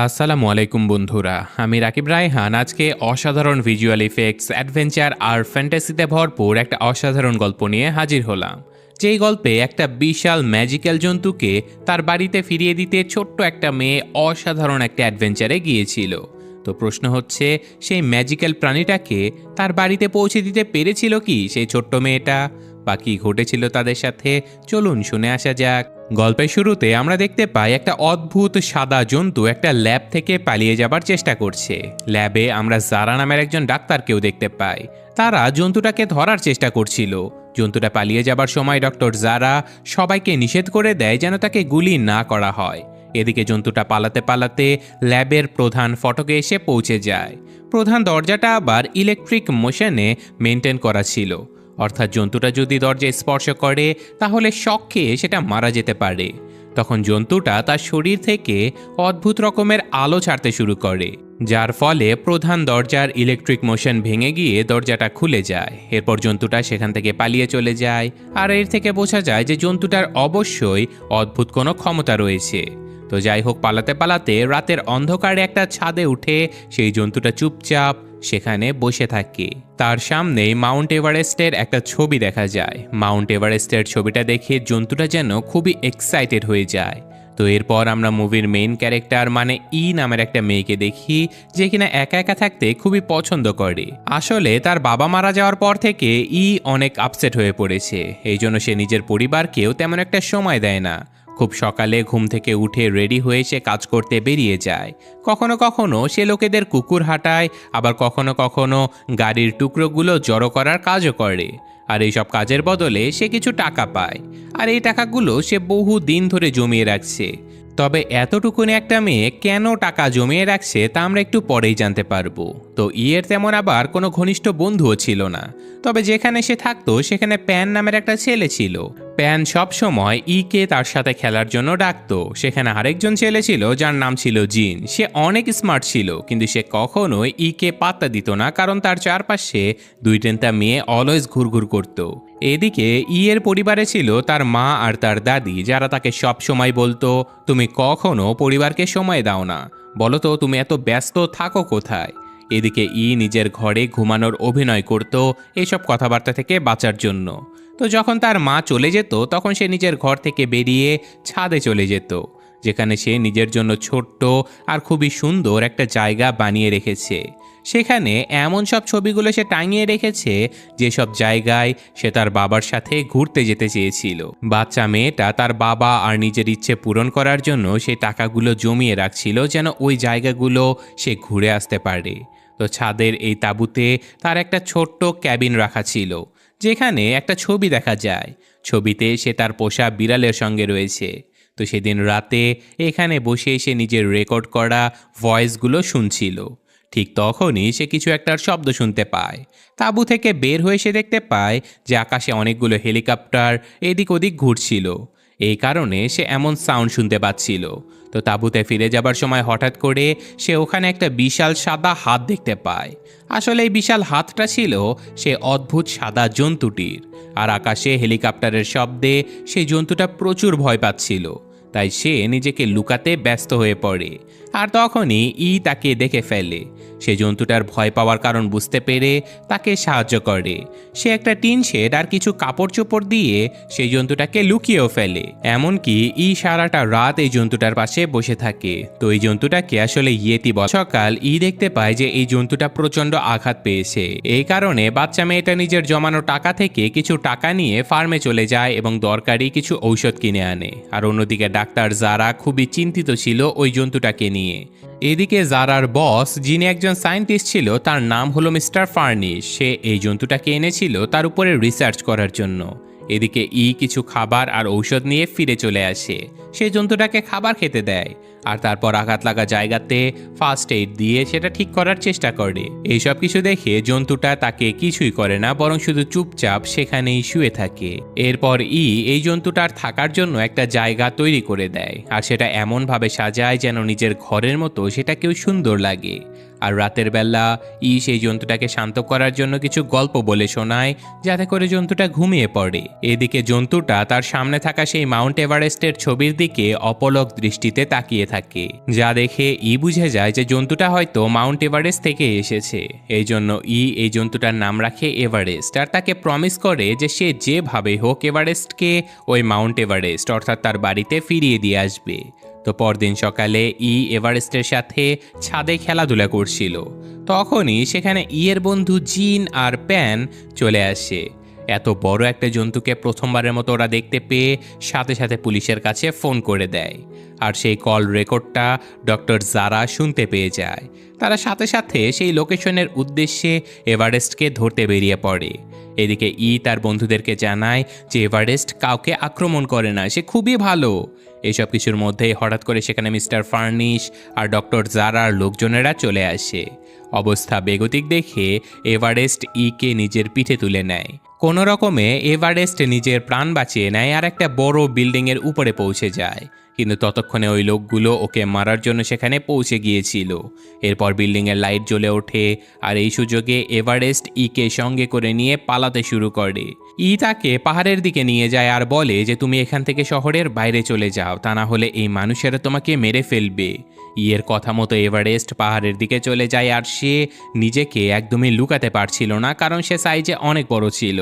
আসসালামু আলাইকুম বন্ধুরা, আমি রাকিব রায়হান। আজকে অসাধারণ ভিজুয়াল ইফেক্টস, অ্যাডভেঞ্চার আর ফ্যান্টাসিতে ভরপুর একটা অসাধারণ গল্প নিয়ে হাজির হলাম। যেই গল্পে একটা বিশাল ম্যাজিক্যাল জন্তুকে তার বাড়িতে ফিরিয়ে দিতে ছোট্ট একটা মেয়ে অসাধারণ একটা অ্যাডভেঞ্চারে গিয়েছিল। তো প্রশ্ন হচ্ছে, সেই ম্যাজিক্যাল প্রাণীটাকে তার বাড়িতে পৌঁছে দিতে পেরেছিল কি সেই ছোট্ট মেয়েটা, বা কি ঘটেছিল তাদের সাথে? চলুন শুনে আসা যাক। গল্পের শুরুতে আমরা দেখতে পাই একটা অদ্ভুত সাদা জন্তু একটা ল্যাব থেকে পালিয়ে যাবার চেষ্টা করছে। ল্যাবে আমরা জারা নামের একজন ডাক্তারকেও দেখতে পাই। তারা জন্তুটাকে ধরার চেষ্টা করছিল। জন্তুটা পালিয়ে যাবার সময় ডক্টর জারা সবাইকে নিষেধ করে দেয় যেন তাকে গুলি না করা হয়। এদিকে জন্তুটা পালাতে পালাতে ল্যাবের প্রধান ফটকে এসে পৌঁছে যায়। প্রধান দরজাটা আবার ইলেকট্রিক মোশনে মেনটেন করা ছিল, অর্থাৎ জন্তুটা যদি দরজায় স্পর্শ করে তাহলে শক খেয়ে সেটা মারা যেতে পারে। তখন জন্তুটা তার শরীর থেকে অদ্ভুত রকমের আলো ছাড়তে শুরু করে, যার ফলে প্রধান দরজার ইলেকট্রিক মোশন ভেঙে গিয়ে দরজাটা খুলে যায়। এরপর জন্তুটা সেখান থেকে পালিয়ে চলে যায়। আর এর থেকে বোঝা যায় যে জন্তুটার অবশ্যই অদ্ভুত কোনো ক্ষমতা রয়েছে। তো যাই হোক, পালাতে পালাতে রাতের অন্ধকারে একটা ছাদে উঠে সেই জন্তুটা চুপচাপ সেখানে বসে থাকে। তার সামনেই মাউন্ট এভারেস্টের একটা ছবি দেখা যায়। মাউন্ট এভারেস্টের ছবিটা দেখে জন্তুটা যেন খুবই এক্সাইটেড হয়ে যায়। তো এরপর আমরা মুভির মেইন ক্যারেক্টার মানে নামের একটা মেয়েকে দেখি, যে কিনা একা একা থাকতে খুবই পছন্দ করে। আসলে তার বাবা মারা যাওয়ার পর থেকে অনেক আপসেট হয়ে পড়েছে। এই জন্য সে নিজের পরিবারকেও তেমন একটা সময় দেয় না। খুব সকালে ঘুম থেকে উঠে রেডি হয়ে সে কাজ করতে বেরিয়ে যায়। কখনো কখনো সে লোকেদের কুকুর হাঁটায়, আবার কখনো কখনো গাড়ির টুকরোগুলো জড়ো করার কাজও করে। আর এইসব কাজের বদলে সে কিছু টাকা পায়, আর এই টাকাগুলো সে বহু দিন ধরে জমিয়ে রাখছে। তবে এতটুকুনি একটা মেয়ে কেন টাকা জমিয়ে রাখছে তা আমরা একটু পরেই জানতে পারবো। তো এর তেমন আবার কোনো ঘনিষ্ঠ বন্ধুও ছিল না। তবে যেখানে সে থাকতো সেখানে প্যান নামের একটা ছেলে ছিল। প্যান সবসময় কে তার সাথে খেলার জন্য ডাকতো। সেখানে আরেকজন ছেলে ছিল যার নাম ছিল জিন। সে অনেক স্মার্ট ছিল, কিন্তু সে কখনোই কে পাত্তা দিত না, কারণ তার চারপাশে দুই তিনটা মেয়ে অলওয়েজ ঘুরঘুর করত। এদিকে এর পরিবারে ছিল তার মা আর তার দাদি, যারা তাকে সব সময় বলতো, তুমি কখনো পরিবারকে সময় দাও না, বলো তো তুমি এত ব্যস্ত থাকো কোথায়। এদিকে নিজের ঘরে ঘুমানোর অভিনয় করত এইসব কথাবার্তা থেকে বাঁচার জন্য। তো যখন তার মা চলে যেত তখন সে নিজের ঘর থেকে বেরিয়ে ছাদে চলে যেত, যেখানে সে নিজের জন্য ছোট্ট আর খুবই সুন্দর একটা জায়গা বানিয়ে রেখেছে। সেখানে এমন সব ছবিগুলো সে টাঙিয়ে রেখেছে যেসব জায়গায় সে তার বাবার সাথে ঘুরতে যেতে চেয়েছিল। বাচ্চা মেয়েটা তার বাবা আর নিজের ইচ্ছে পূরণ করার জন্য সেই টাকাগুলো জমিয়ে রাখছিল, যেন ওই জায়গাগুলো সে ঘুরে আসতে পারে। তো ছাদের এই তাঁবুতে তার একটা ছোট্ট ক্যাবিন রাখা ছিল, যেখানে একটা ছবি দেখা যায়। ছবিতে সে তার পোষা বিড়ালের সঙ্গে রয়েছে। তো সেদিন রাতে এখানে বসে সে নিজের রেকর্ড করা ভয়েসগুলো শুনছিল। ঠিক তখনই সে কিছু একটার শব্দ শুনতে পায়। তাঁবু থেকে বের হয়ে সে দেখতে পায় যে আকাশে অনেকগুলো হেলিকপ্টার এদিক ওদিক ঘুরছিল। এই কারণে সে এমন সাউন্ড শুনতে পাচ্ছিল। তো তাঁবুতে ফিরে যাবার সময় হঠাৎ করে সে ওখানে একটা বিশাল সাদা হাত দেখতে পায়। আসলে এই বিশাল হাতটা ছিল সে অদ্ভুত সাদা জন্তুটির। আর আকাশে হেলিকপ্টারের শব্দে সেই জন্তুটা প্রচুর ভয় পাচ্ছিল। তাই সে নিজেকে লুকাতে ব্যস্ত হয়ে পড়ে। আর তখনই তাকে দেখে ফেলে। সে জন্তুটার ভয় পাওয়ার কারণ বুঝতে পেরে তাকে সাহায্য করে। সে একটা টিন শেড আর কিছু কাপড় চোপড় দিয়ে সেই জন্তুটাকে লুকিয়েও ফেলে। এমনকি সারাটা রাত এই জন্তুটার পাশে বসে থাকে। তো এই জন্তুটাকে আসলে ইয়েতি বলে। সকাল দেখতে পায় যে এই জন্তুটা প্রচণ্ড আঘাত পেয়েছে। এই কারণে বাচ্চা মেয়েটা নিজের জমানো টাকা থেকে কিছু টাকা নিয়ে ফার্মে চলে যায় এবং দরকারি কিছু ঔষধ কিনে আনে। আর অন্যদিকে ডাক্তার জারা খুবই চিন্তিত ছিল ওই জন্তুটাকে নিয়ে। এদিকে জারার বস, যিনি একজন সায়েন্টিস্ট ছিল, তার নাম হলো মিস্টার ফার্নিশ। সে এই জন্তুটাকে এনেছিল তার উপরে রিসার্চ করার জন্য। এদিকে কিছু খাবার আর ঔষধ নিয়ে ফিরে চলে আসে। সে জন্তুটাকে খাবার খেতে দেয়, আর তারপর আঘাত লাগা জায়গাতে ফার্স্ট এইড দিয়ে সেটা ঠিক করার চেষ্টা করে। এইসব কিছু দেখে জন্তুটা তাকে কিছুই করে না, বরং শুধু চুপচাপ সেখানেই শুয়ে থাকে। এরপর এই জন্তুটার থাকার জন্য একটা জায়গা তৈরি করে দেয়, আর সেটা এমনভাবে সাজায় যেন নিজের ঘরের মতো সেটাকেও সুন্দর লাগে। আর রাতের বেলা সেই জন্তুটাকে শান্ত করার জন্য কিছু গল্প বলে শোনায়, যাতে করে জন্তুটা ঘুমিয়ে পড়ে। এদিকে জন্তুটা তার সামনে থাকা সেই মাউন্ট এভারেস্টের ছবির দিকে অপলক দৃষ্টিতে তাকিয়ে থাকে, যা দেখে বুঝে যায় যে জন্তুটা হয়তো মাউন্ট এভারেস্ট থেকে এসেছে। এই জন্য এই জন্তুটার নাম রাখে এভারেস্ট, আর তাকে প্রমিস করে যে সে যেভাবে হোক এভারেস্টকে ওই মাউন্ট এভারেস্ট অর্থাৎ তার বাড়িতে ফিরিয়ে দিয়ে আসবে। তো পরদিন সকালে এভারেস্টের সাথে ছাদে খেলাধুলা করছিল, তখনই সেখানে এর বন্ধু জিন আর প্যান চলে আসে। এত বড় একটা জন্তুকে প্রথমবারের মতো ওরা দেখতে পেয়ে সাথে সাথে পুলিশের কাছে ফোন করে দেয়, আর সেই কল রেকর্ডটা ডক্টর জারা শুনতে পেয়ে যায়। তারা সাথে সাথে সেই লোকেশনের উদ্দেশ্যে এভারেস্টকে ধরতে বেরিয়ে পড়ে। এদিকে তার বন্ধুদেরকে জানায় যে এভারেস্ট কাউকে আক্রমণ করে না, সে খুবই ভালো। এসব কিছুর মধ্যেই হঠাৎ করে সেখানে মিস্টার ফার্নিশ আর ডক্টর জারার লোকজনেরা চলে আসে। অবস্থা বেগতিক দেখে এভারেস্ট কে নিজের পিঠে তুলে নেয়। কোনো রকমে এভারেস্ট নিজের প্রাণ বাঁচিয়ে নেয় আর একটা বড় বিল্ডিংয়ের উপরে পৌঁছে যায়, কিন্তু ততক্ষণে ওই লোকগুলো ওকে মারার জন্য সেখানে পৌঁছে গিয়েছিল। এরপর বিল্ডিংয়ের লাইট জ্বলে ওঠে, আর এই সুযোগে এভারেস্ট কে সঙ্গে করে নিয়ে পালাতে শুরু করে। তাকে পাহাড়ের দিকে নিয়ে যায় আর বলে যে তুমি এখান থেকে শহরের বাইরে চলে যাও, তা না হলে এই মানুষেরা তোমাকে মেরে ফেলবে। এর কথা মতো এভারেস্ট পাহাড়ের দিকে চলে যায়, আর সে নিজেকে একদমই লুকাতে পারছিল না, কারণ সে সাইজে অনেক বড় ছিল।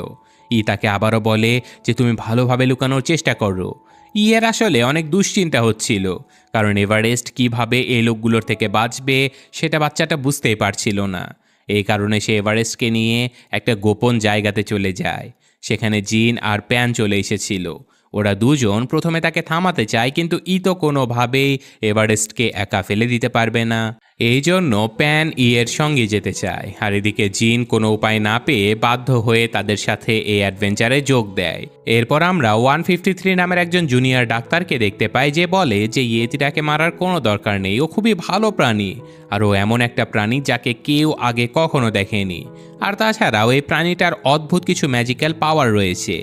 তাকে আবারও বলে যে তুমি ভালোভাবে লুকানোর চেষ্টা করো। এর আসলে অনেক দুশ্চিন্তা হচ্ছিল, কারণ এভারেস্ট কিভাবে এই লোকগুলোর থেকে বাঁচবে সেটা বাচ্চাটা বুঝতেই পারছিল না। এই কারণে সে এভারেস্টকে নিয়ে একটা গোপন জায়গাতে চলে যায়। সেখানে জিন আর প্যান চলে এসেছিল। ওরা দুজন প্রথমে তাকে থামাতে চায়, কিন্তু তো কোনোভাবেই এভারেস্টকে একা ফেলে দিতে পারবে না। এই জন্য প্যান এর সঙ্গে যেতে চায়, আর এদিকে জিন কোনো উপায় না পেয়ে বাধ্য হয়ে তাদের সাথে এই অ্যাডভেঞ্চারে যোগ দেয়। এরপর আমরা 153 নামের একজন জুনিয়র ডাক্তারকে দেখতে পাই, যে বলে যে ইয়েতিটাকে মারার কোনো দরকার নেই, ও খুবই ভালো প্রাণী, আর ও এমন একটা প্রাণী যাকে কেউ আগে কখনো দেখেনি। আর তাছাড়াও এই প্রাণীটার অদ্ভুত কিছু ম্যাজিক্যাল পাওয়ার রয়েছে।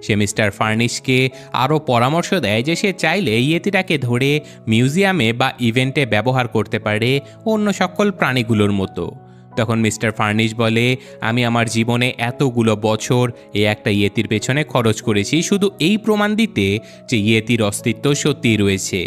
সে মিস্টার ফার্নিশকে আরও পরামর্শ দেয় যে সে চাইলে ইয়েতিটাকে ধরে মিউজিয়ামে বা ইভেন্টে ব্যবহার করতে পারে অন্য সকল প্রাণীগুলোর মতো। তখন মিস্টার ফার্নিশ বলে, আমি আমার জীবনে এতগুলো বছর একটা ইয়েতির পেছনে খরচ করেছি শুধু এই প্রমাণ দিতে যে ইয়েতির অস্তিত্ব সত্যিই রয়েছে।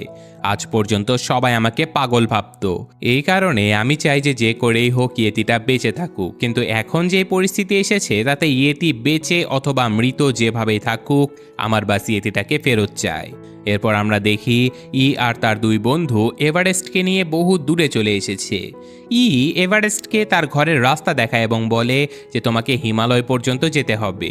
আজ পর্যন্ত সবাই আমাকে পাগল ভাবত। এই কারণে আমি চাই যে করেই হোক ইয়েতিটা বেঁচে থাকুক, কিন্তু এখন যে পরিস্থিতি এসেছে তাতে ইয়েতি বেঁচে অথবা মৃত যেভাবেই থাকুক, আমার বাস ইয়েতিটাকে ফেরত চাই। এরপর আমরা দেখি আর তার দুই বন্ধু এভারেস্টকে নিয়ে বহু দূরে চলে এসেছে। এভারেস্টকে তার ঘরের রাস্তা দেখায় এবং বলে যে তোমাকে হিমালয় পর্যন্ত যেতে হবে,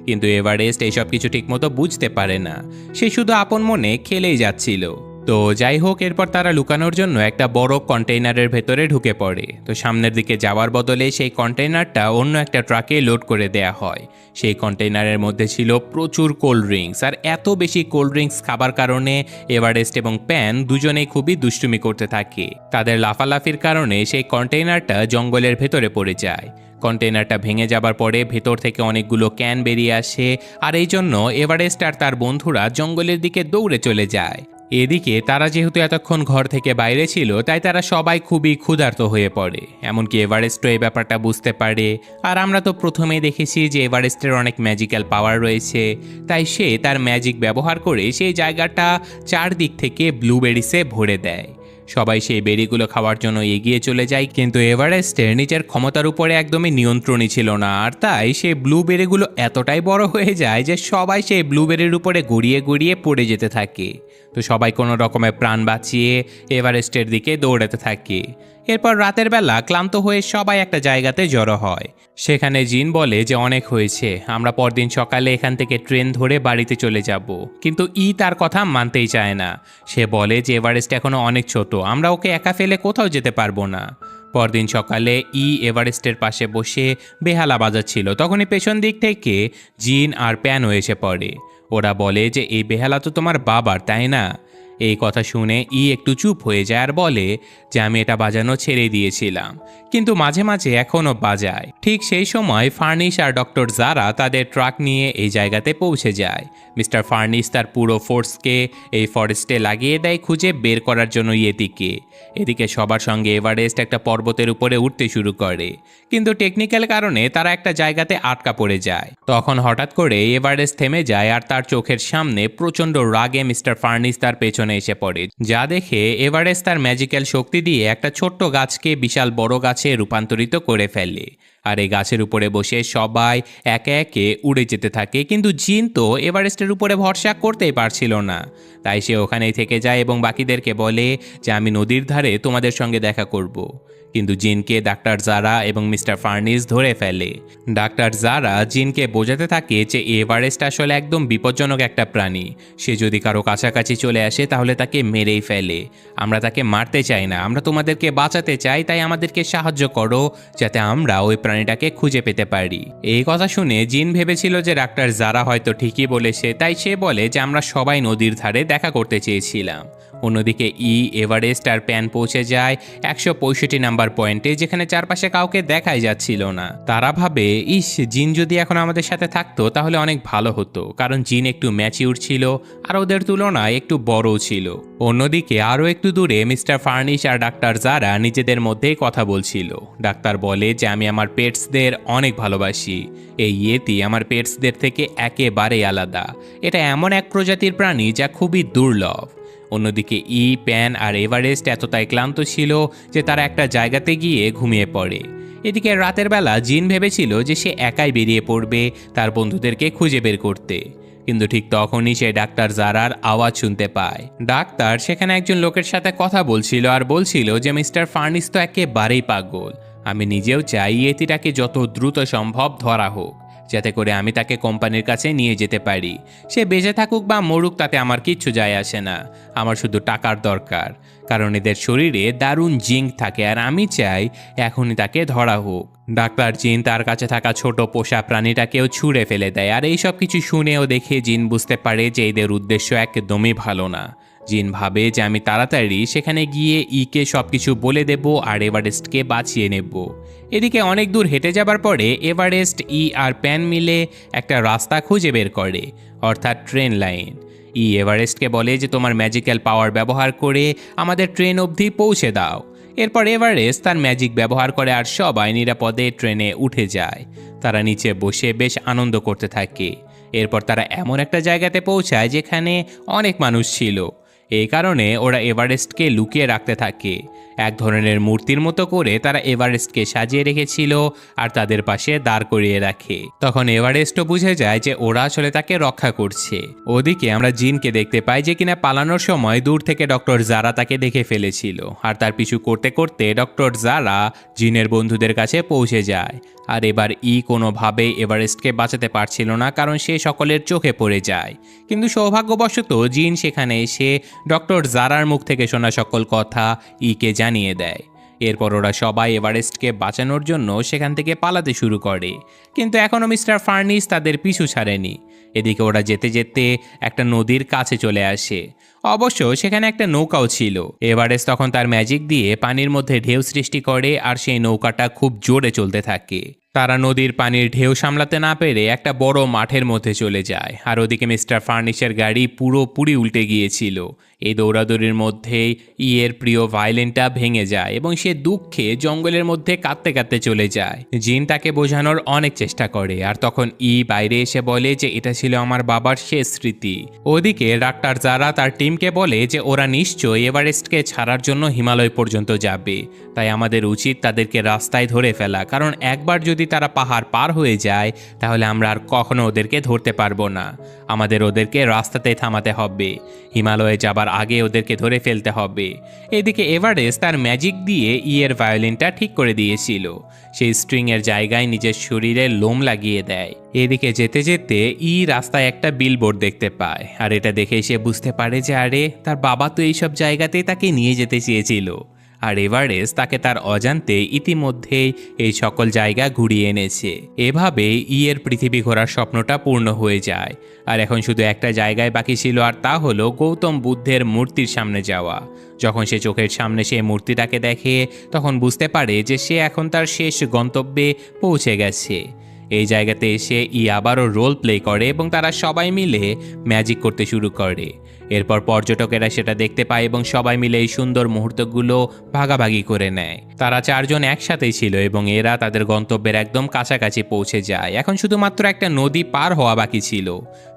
কিন্তু এভারেস্ট এইসব কিছু ঠিকমতো বুঝতে পারে না, সে শুধু আপন মনে খেলেই যাচ্ছিল। তো যাই হোক, এরপর তারা লুকানোর জন্য একটা বড় কন্টেইনারের ভেতরে ঢুকে পড়ে। তো সামনের দিকে যাওয়ার বদলে সেই কন্টেইনারটা অন্য একটা ট্রাকে লোড করে দেয়া হয়। সেই কন্টেইনারের মধ্যে ছিল প্রচুর কোল্ড ড্রিঙ্কস, আর এত বেশি কোল্ড ড্রিঙ্কস খাবার কারণে এভারেস্ট এবং প্যান দুজনেই খুবই দুষ্টুমি করতে থাকে। তাদের লাফালাফির কারণে সেই কন্টেইনারটা জঙ্গলের ভেতরে পড়ে যায়। কন্টেইনারটা ভেঙে যাবার পরে ভেতর থেকে অনেকগুলো ক্যান বেরিয়ে আসে, আর এই জন্য এভারেস্ট আর তার বন্ধুরা জঙ্গলের দিকে দৌড়ে চলে যায়। এদিকে তারা যেহেতু এতক্ষণ ঘর থেকে বাইরে ছিল, তাই তারা সবাই খুবই ক্ষুধার্ত হয়ে পড়ে। এমনকি এভারেস্টও এই ব্যাপারটা বুঝতে পারে। আর আমরা তো প্রথমেই দেখেছি যে এভারেস্টের অনেক ম্যাজিক্যাল পাওয়ার রয়েছে, তাই সে তার ম্যাজিক ব্যবহার করে সেই জায়গাটা চারদিক থেকে ব্লুবেরিসে ভরে দেয়। সবাই সেই বেরিগুলো খাওয়ার জন্য এগিয়ে চলে যায়, কিন্তু এভারেস্টের নিজের ক্ষমতার উপরে একদমই নিয়ন্ত্রণই ছিল না, আর তাই সেই ব্লুবেরিগুলো এতটাই বড় হয়ে যায় যে সবাই সেই ব্লুবেরির উপরে গড়িয়ে গড়িয়ে পড়ে যেতে থাকে। তো সবাই কোনো রকমের প্রাণ বাঁচিয়ে এভারেস্টের দিকে দৌড়াতে থাকে। এরপর রাতের বেলা ক্লান্ত হয়ে সবাই একটা জায়গাতে জড়ো হয়। সেখানে জিন বলে যে অনেক হয়েছে, আমরা পরদিন সকালে এখান থেকে ট্রেন ধরে বাড়িতে চলে যাব, কিন্তু তার কথা মানতেই চায় না। সে বলে যে এভারেস্ট এখনো অনেক ছোট, আমরা ওকে একা ফেলে কোথাও যেতে পারবো না। পরদিন সকালে এভারেস্টের পাশে বসে বেহালা বাজাচ্ছিল, তখনই পেছন দিক থেকে জিন আর প্যানও এসে পড়ে। ওরা বলে যে এই বেহালা তো তোমার বাবার, তাই না? এই কথা শুনে একটু চুপ হয়ে যায় আর বলে যে আমি এটা বাজানো ছেড়ে দিয়েছিলাম, কিন্তু মাঝে মাঝে এখনও বাজায়। ঠিক সেই সময় ফার্নিশ আর ডক্টর জারা তাদের ট্রাক নিয়ে এই জায়গাতে পৌঁছে যায়। মিস্টার ফার্নিশ তার পুরো ফোর্সকে এই ফরেস্টে লাগিয়ে দেয় খুঁজে বের করার জন্য ইয়েতিকে। এদিকে সবার সঙ্গে এভারেস্ট একটা পর্বতের উপরে উঠতে শুরু করে, কিন্তু টেকনিক্যাল কারণে তারা একটা জায়গাতে আটকা পড়ে যায়। তখন হঠাৎ করে এভারেস্ট থেমে যায় আর তার চোখের সামনে প্রচণ্ড রাগে মিস্টার ফার্নিশ তার পেছনে এসে পড়ে, যা দেখে এভারেস্ট তার ম্যাজিক্যাল শক্তি দিয়ে একটা ছোট্ট গাছকে বিশাল বড় গাছে রূপান্তরিত করে ফেলে। আর এই গাছের উপরে বসে সবাই একে একে উড়ে যেতে থাকে, কিন্তু জিন তো এভারেস্টের উপরে ভরসা করতেই পারছিল না। তাই সে ওখানেই থেকে যায় এবং বাকিদেরকে বলে যে আমি নদীর ধারে তোমাদের সঙ্গে দেখা করব। কিন্তু জিনকে ডাক্তার জারা এবং মিস্টার ফার্নিস ধরে ফেলে। ডাক্তার জারা জিনকে বোঝাতে থাকে যে এভারেস্ট আসলে একদম বিপজ্জনক একটা প্রাণী। সে যদি কারো কাছাকাছি চলে আসে তাহলে তাকে মেরেই ফেলে। আমরা তাকে মারতে চাই না, আমরা তোমাদেরকে বাঁচাতে চাই, তাই আমাদেরকে সাহায্য করো যাতে আমরা ওই প্রাণীটাকে খুঁজে পেতে পারি। এই কথা শুনে জিন ভেবেছিল যে ডাক্তার জারা হয়তো ঠিকই বলেছে, তাই সে বলে যে আমরা সবাই নদীর ধারে দেখা করতে চেয়েছিলাম। অন্যদিকে এভারেস্ট আর প্যান পৌঁছে যায় 165 নাম্বার পয়েন্টে, যেখানে চারপাশে কাউকে দেখাই যাচ্ছিল না। তারা ভাবে জিন যদি এখন আমাদের সাথে থাকতো তাহলে অনেক ভালো হতো, কারণ জিন একটু ম্যাচিউর ছিল আর ওদের তুলনায় একটু বড়ও ছিল। অন্যদিকে আরও একটু দূরে মিস্টার ফার্নিশ আর ডাক্তার জারা নিজেদের মধ্যেই কথা বলছিল। ডাক্তার বলে যে আমি আমার পেটসদের অনেক ভালোবাসি। এই ইয়েতি আমার পেটসদের থেকে একেবারেই আলাদা। এটা এমন এক প্রজাতির প্রাণী যা খুবই দুর্লভ। অন্যদিকে প্যান আর এভারেস্ট এতটাই ক্লান্ত ছিল যে তারা একটা জায়গাতে গিয়ে ঘুমিয়ে পড়ে। এদিকে রাতের বেলা জিন ভেবেছিল যে সে একাই বেরিয়ে পড়বে তার বন্ধুদেরকে খুঁজে বের করতে, কিন্তু ঠিক তখনই সে ডাক্তার জারার আওয়াজ শুনতে পায়। ডাক্তার সেখানে একজন লোকের সাথে কথা বলছিল আর বলছিল যে মিস্টার ফার্নিস তো একেবারেই পাগল। আমি নিজেও চাই এটিটাকে যত দ্রুত সম্ভব ধরা হোক, যাতে করে আমি তাকে কোম্পানির কাছে নিয়ে যেতে পারি। সে বেঁচে থাকুক বা মরুক তাতে আমার কিচ্ছু যায় আসে না, আমার শুধু টাকার দরকার, কারণ এদের শরীরে দারুণ জিঙ্ক থাকে আর আমি চাই এখনই তাকে ধরা হোক। ডাক্তার জিন তার কাছে থাকা ছোট পোষা প্রাণীটাকেও ছুঁড়ে ফেলে দেয়, আর এইসব কিছু শুনেও দেখে জিন বুঝতে পারে যে এদের উদ্দেশ্য একদমই ভালো না। জিন ভাবে যে আমি তাড়াতাড়ি সেখানে গিয়ে কে সব কিছু বলে দেব আর এভারেস্টকে বাঁচিয়ে নেব। এদিকে অনেক দূর হেঁটে যাবার পরে এভারেস্ট আর প্যান মিলে একটা রাস্তা খুঁজে বের করে, অর্থাৎ ট্রেন লাইন। এভারেস্টকে বলে যে তোমার ম্যাজিক্যাল পাওয়ার ব্যবহার করে আমাদের ট্রেন অবধি পৌঁছে দাও। এরপর এভারেস্ট তার ম্যাজিক ব্যবহার করে আর সবাই নিরাপদে ট্রেনে উঠে যায়। তারা নিচে বসে বেশ আনন্দ করতে থাকে। এরপর তারা এমন একটা জায়গাতে পৌঁছায় যেখানে অনেক মানুষ ছিল। এই কারণে ওরা এভারেস্টকে লুকিয়ে রাখতে থাকে। এক ধরনের মূর্তির মতো করে তারা এভারেস্টকে সাজিয়ে রেখেছিল আর তাদের পাশে দাঁড় করিয়ে রাখে। তখন এভারেস্টও বুঝে যায় যে ওরা আসলে তাকে রক্ষা করছে। ওদিকে আমরা জিনকে দেখতে পাই যে কিনা পালানোর সময় দূর থেকে ডক্টর জারা তাকে দেখে ফেলেছিল, আর তার পিছু করতে করতে ডক্টর জারা জিনের বন্ধুদের কাছে পৌঁছে যায়। আর এবার কোনোভাবে এভারেস্টকে বাঁচাতে পারছিল না, কারণ সে সকলের চোখে পড়ে যায়। কিন্তু সৌভাগ্যবশত জিন সেখানে এসে ডক্টর জারার মুখ থেকে শোনা সকল কথা কে জানিয়ে দেয়। এরপর ওরা সবাই এভারেস্টকে বাঁচানোর জন্য সেখান থেকে পালাতে শুরু করে, কিন্তু এখনও মিস্টার ফার্নিস তাদের পিছু ছাড়েনি। এদিকে ওরা যেতে যেতে একটা নদীর কাছে চলে আসে। অবশ্য সেখানে একটা নৌকাও ছিল। এভারেস্ট তখন তার ম্যাজিক দিয়ে পানির মধ্যে ঢেউ সৃষ্টি করে আর সেই নৌকাটা খুব জোরে চলতে থাকে। তারা নদীর পানির ঢেউ সামলাতে না পেরে একটা বড় মাঠের মধ্যে চলে যায়, আর ওদিকে মিস্টার ফার্নিশের গাড়ি পুরোপুরি উল্টে গিয়েছিল। এই দৌড়াদৌড়ির মধ্যেই এর প্রিয় ভায়োলিনটা ভেঙে যায় এবং সে দুঃখে জঙ্গলের মধ্যে কাঁদতে কাঁদতে চলে যায়। জিন তাকে বোঝানোর অনেক চেষ্টা করে, আর তখন বাইরে এসে বলে যে এটা ছিল আমার বাবার শেষ স্মৃতি। ওদিকে ডাক্তার জারা তার টিমকে বলে যে ওরা নিশ্চয়ই এভারেস্টকে ছাড়ার জন্য হিমালয় পর্যন্ত যাবে, তাই আমাদের উচিত তাদেরকে রাস্তায় ধরে ফেলা, কারণ একবার যদি তারা পাহাড় পার হয়ে যায় তাহলে আমরা আর কখনো ওদেরকে ধরতে পারবো না। আমাদের ওদেরকে রাস্তাতেই থামাতে হবে, হিমালয়ে যাবার আগে ওদেরকে ধরে ফেলতে হবে। এদিকে এভারেস্ট তার ম্যাজিক দিয়ে এর ভায়োলিনটা ঠিক করে দিয়েছিল। সেই স্ট্রিংয়ের জায়গায় নিজের শরীরে লোম লাগিয়ে দেয়। এদিকে যেতে যেতে রাস্তায় একটা বিলবোর্ড দেখতে পায়, আর এটা দেখে সে বুঝতে পারে যে আরে তার বাবা তো এইসব জায়গাতেই তাকে নিয়ে যেতে চেয়েছিল। আর এভারেস্ট তাকে তার অজান্তে ইতিমধ্যেই এই সকল জায়গা ঘুরিয়ে এনেছে। এভাবে এর পৃথিবী ঘোরার স্বপ্নটা পূর্ণ হয়ে যায়। আর এখন শুধু একটা জায়গায় বাকি ছিল, আর তা হলো গৌতম বুদ্ধের মূর্তির সামনে যাওয়া। যখন সে চোখের সামনে সেই মূর্তিটাকে দেখে, তখন বুঝতে পারে যে সে এখন তার শেষ গন্তব্যে পৌঁছে গেছে। এই জায়গাতে এসে আবারও রোল প্লে করে এবং তারা সবাই মিলে ম্যাজিক করতে শুরু করে। এরপর পর্যটকেরা সেটা দেখতে পায় এবং সবাই মিলে এই সুন্দর মুহূর্তগুলো ভাগাভাগি করে নেয়। তারা চারজন একসাথেই ছিল এবং এরা তাদের গন্তব্যের একদম কাছাকাছি পৌঁছে যায়। এখন শুধুমাত্র একটা নদী পার হওয়া বাকি ছিল।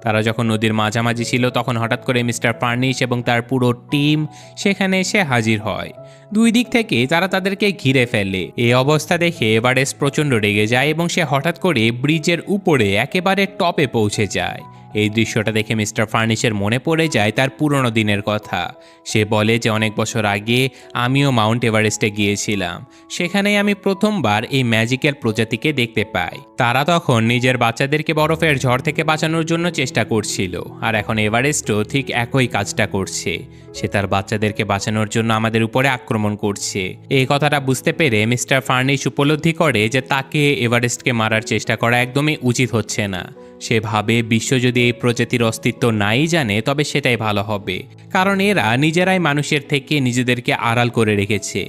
তারা যখন নদীর মাঝামাঝি ছিল, তখন হঠাৎ করে মিস্টার ফার্নিশ এবং তার পুরো টিম সেখানে এসে হাজির হয়। দুই দিক থেকে তারা তাদেরকে ঘিরে ফেলে। এই অবস্থা দেখে এভারেস্ট প্রচণ্ড রেগে যায় এবং সে হঠাৎ করে ব্রিজের উপরে একেবারে টপে পৌঁছে যায়। এই দৃশ্যটা দেখে মিস্টার ফার্নিশের মনে পড়ে যায় তার পুরনো দিনের কথা। সে বলে যে অনেক বছর আগে আমিও মাউন্ট এভারেস্টে গিয়েছিলাম, সেখানেই আমি প্রথমবার এই ম্যাজিক্যাল প্রজাতিকে দেখতে পাই। তারা তখন নিজের বাচ্চাদেরকে বরফের ঝড় থেকে বাঁচানোর জন্য চেষ্টা করছিল, আর এখন এভারেস্টও ঠিক একই কাজটা করছে। সে তার বাচ্চাদেরকে বাঁচানোর জন্য আমাদের উপরে আক্রমণ করছে। এই কথাটা বুঝতে পেরে মিস্টার ফার্নিশ উপলব্ধি করে যে তাকে এভারেস্টকে মারার চেষ্টা করা একদমই উচিত হচ্ছে না। সে ভাবে বিশ্ব যদি এই প্রজাতির অস্তিত্ব নাই জানে, তবে সেটাই ভালো হবে, কারণ এরা নিজেরাই মানুষের থেকে নিজেদেরকে আড়াল করে রেখেছে।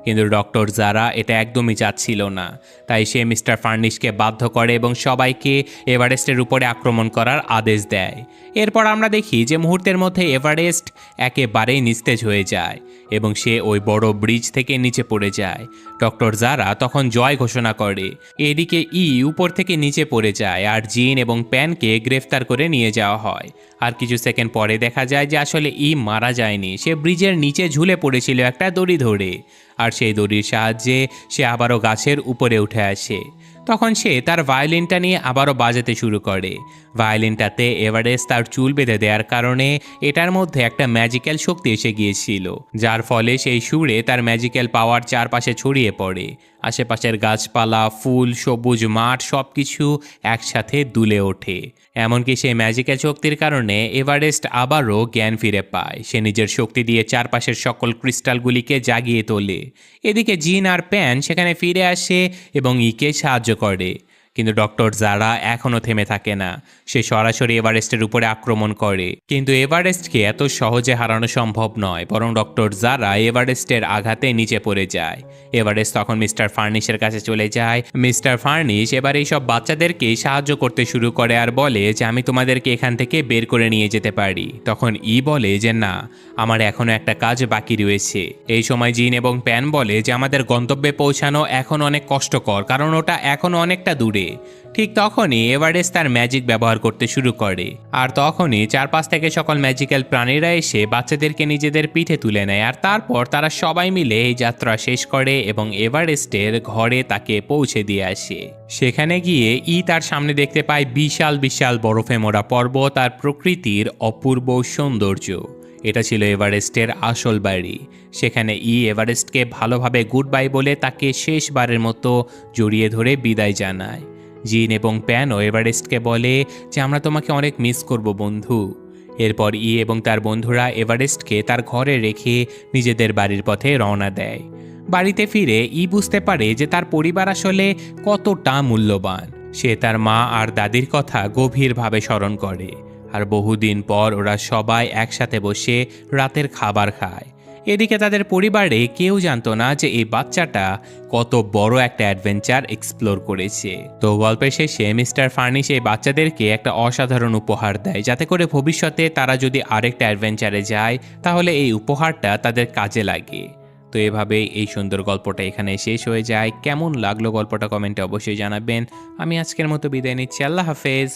কিন্তু ডক্টর জারা এটা একদমই চাচ্ছিল না। তাই সে মিস্টার ফার্নিশকে বাধ্য করে এবং সবাইকে এভারেস্টের উপরে আক্রমণ করার আদেশ দেয়। এরপর আমরা দেখি যে মুহূর্তের মধ্যে এভারেস্ট একেবারেই নিস্তেজ হয়ে যায় এবং সে ওই বড় ব্রিজ থেকে নিচে পড়ে যায়। ডক্টর জারা তখন জয় ঘোষণা করে। এদিকে উপর থেকে নিচে পড়ে যায়, আর জিন এবং প্যানকে গ্রেফতার করে নিয়ে যাওয়া হয়। আর কিছু সেকেন্ড পরে দেখা যায় যে আসলে মারা যায়নি, সে ব্রিজের নিচে ঝুলে পড়েছিল একটা দড়ি ধরে। আর সেই দড়ির সাহায্যে সে আবারও গাছের উপরে উঠে আসে। তখন সে তার ভায়োলিনটা নিয়ে আবারও বাজাতে শুরু করে। ভায়োলিনটাতে এভারেস্ট তার চুল বেঁধে দেওয়ার কারণে এটার মধ্যে একটা ম্যাজিক্যাল শক্তি এসে গিয়েছিল, যার ফলে সেই সুরে তার ম্যাজিক্যাল পাওয়ার চারপাশে ছড়িয়ে পড়ে। আশেপাশের গাছপালা, ফুল, সবুজ মাঠ সবকিছু একসাথে দুলে ওঠে। এমনকি সেই ম্যাজিক্যাল শক্তির কারণে এভারেস্ট আবারও জ্ঞান ফিরে পায়। সে নিজের শক্তি দিয়ে চারপাশের সকল ক্রিস্টালগুলিকে জাগিয়ে তোলে। এদিকে জিন আর প্যান সেখানে ফিরে আসে এবং ইকে সাহায্য করে। কিন্তু ডক্টর জারা এখনও থেমে থাকে না। সে সরাসরি এভারেস্টের উপরে আক্রমণ করে, কিন্তু এভারেস্টকে এত সহজে হারানো সম্ভব নয়, বরং ডক্টর জারা এভারেস্টের আঘাতে নিচে পড়ে যায়। এভারেস্ট তখন মিস্টার ফার্নিশের কাছে চলে যায়। মিস্টার ফার্নিশ এবার এইসব বাচ্চাদেরকে সাহায্য করতে শুরু করে আর বলে যে আমি তোমাদেরকে এখান থেকে বের করে নিয়ে যেতে পারি। তখন বলে যে না, আমার এখনও একটা কাজ বাকি রয়েছে। এই সময় জিন এবং প্যান বলে যে আমাদের গন্তব্যে পৌঁছানো এখন অনেক কষ্টকর, কারণ ওটা এখনও অনেকটা দূরে। ঠিক তখনই এভারেস্ট তার ম্যাজিক ব্যবহার করতে শুরু করে, আর তখনই চারপাশ থেকে সকল ম্যাজিক্যাল প্রাণীরা এসে বাচ্চাদেরকে নিজেদের পিঠে তুলে নেয়। আর তারপর তারা সবাই মিলে এই যাত্রা শেষ করে এবং এভারেস্টের ঘরে তাকে পৌঁছে দিয়ে আসে। সেখানে গিয়ে তার সামনে দেখতে পায় বিশাল বিশাল বরফে মোড়া পর্বত আর প্রকৃতির অপূর্ব সৌন্দর্য। এটা ছিল এভারেস্টের আসল বাড়ি। সেখানে এভারেস্টকে ভালোভাবে গুড বাই বলে তাকে শেষবারের মতো জড়িয়ে ধরে বিদায় জানায়। জিন এবং প্যানও এভারেস্টকে বলে যে আমরা তোমাকে অনেক মিস করব বন্ধু। এরপর এবং তার বন্ধুরা এভারেস্টকে তার ঘরে রেখে নিজেদের বাড়ির পথে রওনা দেয়। বাড়িতে ফিরে বুঝতে পারে যে তার পরিবার আসলে কতটা মূল্যবান। সে তার মা আর দাদির কথা গভীরভাবে স্মরণ করে, আর বহুদিন পর ওরা সবাই একসাথে বসে রাতের খাবার খায়। এদিকে তাদের পরিবারে কেউ জানতো না যে এই বাচ্চাটা কত বড় একটা অ্যাডভেঞ্চার এক্সপ্লোর করেছে। তো গল্পের শেষে মিস্টার ফার্নিশ এই বাচ্চাদেরকে একটা অসাধারণ উপহার দেয়, যাতে করে ভবিষ্যতে তারা যদি আরেকটা অ্যাডভেঞ্চারে যায় তাহলে এই উপহারটা তাদের কাজে লাগে। তো এভাবে এই সুন্দর গল্পটা এখানে শেষ হয়ে যায়। কেমন লাগলো গল্পটা কমেন্টে অবশ্যই জানাবেন। আমি আজকের মতো বিদায় নিচ্ছি। আল্লাহ হাফেজ।